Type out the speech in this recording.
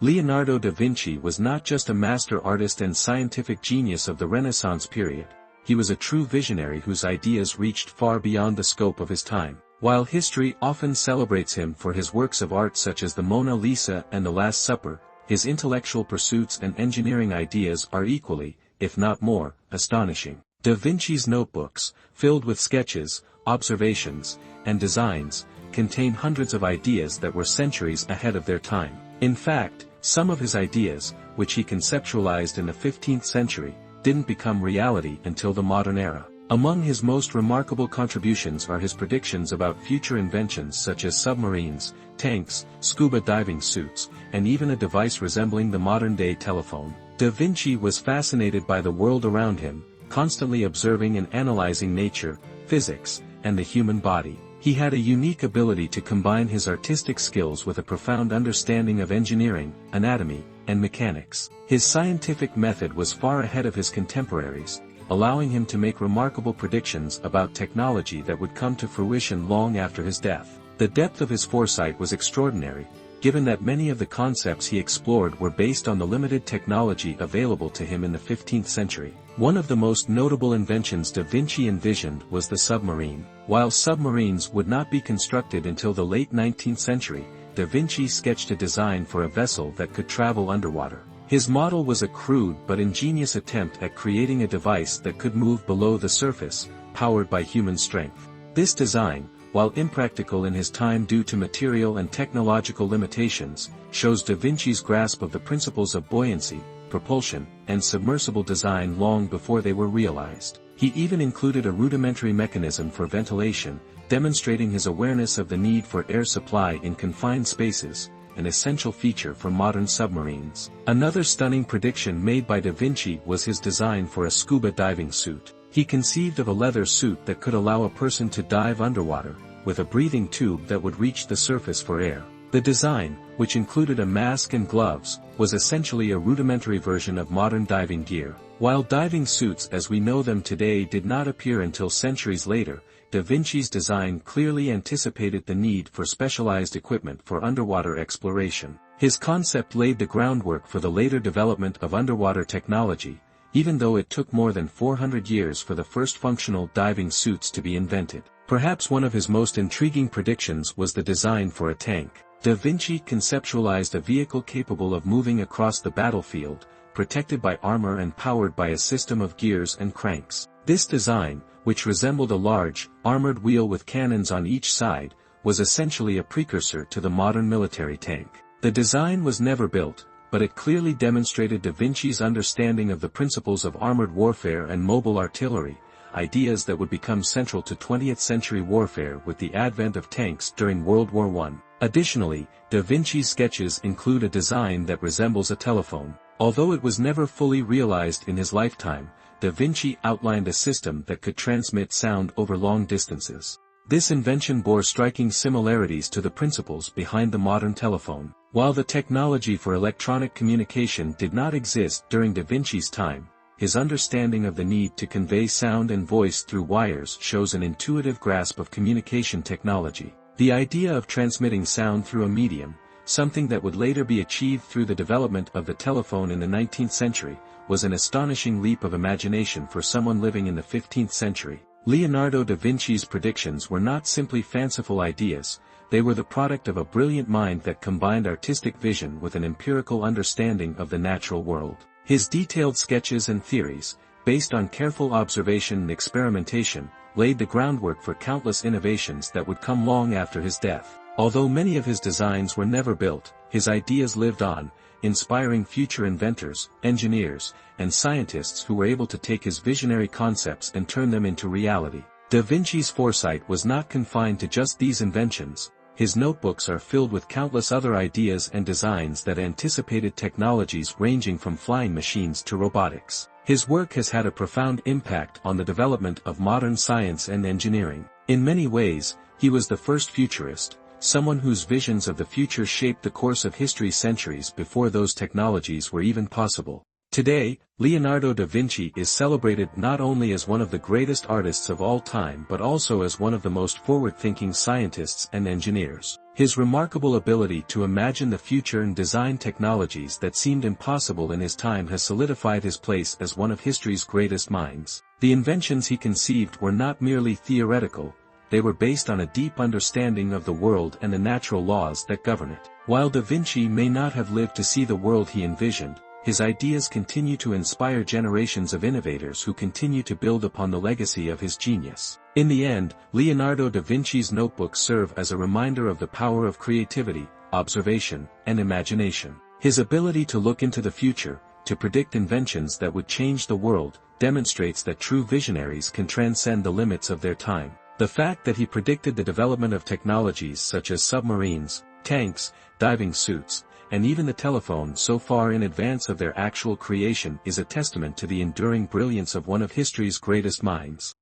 Leonardo da Vinci was not just a master artist and scientific genius of the Renaissance period, he was a true visionary whose ideas reached far beyond the scope of his time. While history often celebrates him for his works of art such as the Mona Lisa and the Last Supper, his intellectual pursuits and engineering ideas are equally, if not more, astonishing. Da Vinci's notebooks, filled with sketches, observations, and designs, contain hundreds of ideas that were centuries ahead of their time. In fact, some of his ideas, which he conceptualized in the 15th century, didn't become reality until the modern era. Among his most remarkable contributions are his predictions about future inventions such as submarines, tanks, scuba diving suits, and even a device resembling the modern-day telephone. Da Vinci was fascinated by the world around him, constantly observing and analyzing nature, physics, and the human body. He had a unique ability to combine his artistic skills with a profound understanding of engineering, anatomy, and mechanics. His scientific method was far ahead of his contemporaries, allowing him to make remarkable predictions about technology that would come to fruition long after his death. The depth of his foresight was extraordinary, given that many of the concepts he explored were based on the limited technology available to him in the 15th century. One of the most notable inventions Da Vinci envisioned was the submarine. While submarines would not be constructed until the late 19th century, Da Vinci sketched a design for a vessel that could travel underwater. His model was a crude but ingenious attempt at creating a device that could move below the surface, powered by human strength. This design, while impractical in his time due to material and technological limitations, shows Da Vinci's grasp of the principles of buoyancy, propulsion, and submersible design long before they were realized. He even included a rudimentary mechanism for ventilation, demonstrating his awareness of the need for air supply in confined spaces, an essential feature for modern submarines. Another stunning prediction made by Da Vinci was his design for a scuba diving suit. He conceived of a leather suit that could allow a person to dive underwater, with a breathing tube that would reach the surface for air. The design, which included a mask and gloves, was essentially a rudimentary version of modern diving gear. While diving suits as we know them today did not appear until centuries later, Da Vinci's design clearly anticipated the need for specialized equipment for underwater exploration. His concept laid the groundwork for the later development of underwater technology, even though it took more than 400 years for the first functional diving suits to be invented. Perhaps one of his most intriguing predictions was the design for a tank. Da Vinci conceptualized a vehicle capable of moving across the battlefield, protected by armor and powered by a system of gears and cranks. This design, which resembled a large, armored wheel with cannons on each side, was essentially a precursor to the modern military tank. The design was never built, but it clearly demonstrated Da Vinci's understanding of the principles of armored warfare and mobile artillery, ideas that would become central to 20th century warfare with the advent of tanks during World War I. Additionally, Da Vinci's sketches include a design that resembles a telephone. Although it was never fully realized in his lifetime, Da Vinci outlined a system that could transmit sound over long distances. This invention bore striking similarities to the principles behind the modern telephone. While the technology for electronic communication did not exist during Da Vinci's time, his understanding of the need to convey sound and voice through wires shows an intuitive grasp of communication technology. The idea of transmitting sound through a medium, something that would later be achieved through the development of the telephone in the 19th century, was an astonishing leap of imagination for someone living in the 15th century. Leonardo da Vinci's predictions were not simply fanciful ideas, they were the product of a brilliant mind that combined artistic vision with an empirical understanding of the natural world. His detailed sketches and theories, based on careful observation and experimentation, laid the groundwork for countless innovations that would come long after his death. Although many of his designs were never built, his ideas lived on, inspiring future inventors, engineers, and scientists who were able to take his visionary concepts and turn them into reality. Da Vinci's foresight was not confined to just these inventions. His notebooks are filled with countless other ideas and designs that anticipated technologies ranging from flying machines to robotics. His work has had a profound impact on the development of modern science and engineering. In many ways, he was the first futurist, someone whose visions of the future shaped the course of history centuries before those technologies were even possible. Today, Leonardo da Vinci is celebrated not only as one of the greatest artists of all time but also as one of the most forward-thinking scientists and engineers. His remarkable ability to imagine the future and design technologies that seemed impossible in his time has solidified his place as one of history's greatest minds. The inventions he conceived were not merely theoretical, they were based on a deep understanding of the world and the natural laws that govern it. While da Vinci may not have lived to see the world he envisioned, his ideas continue to inspire generations of innovators who continue to build upon the legacy of his genius. In the end, Leonardo da Vinci's notebooks serve as a reminder of the power of creativity, observation, and imagination. His ability to look into the future, to predict inventions that would change the world, demonstrates that true visionaries can transcend the limits of their time. The fact that he predicted the development of technologies such as submarines, tanks, diving suits, and even the telephone so far in advance of their actual creation is a testament to the enduring brilliance of one of history's greatest minds.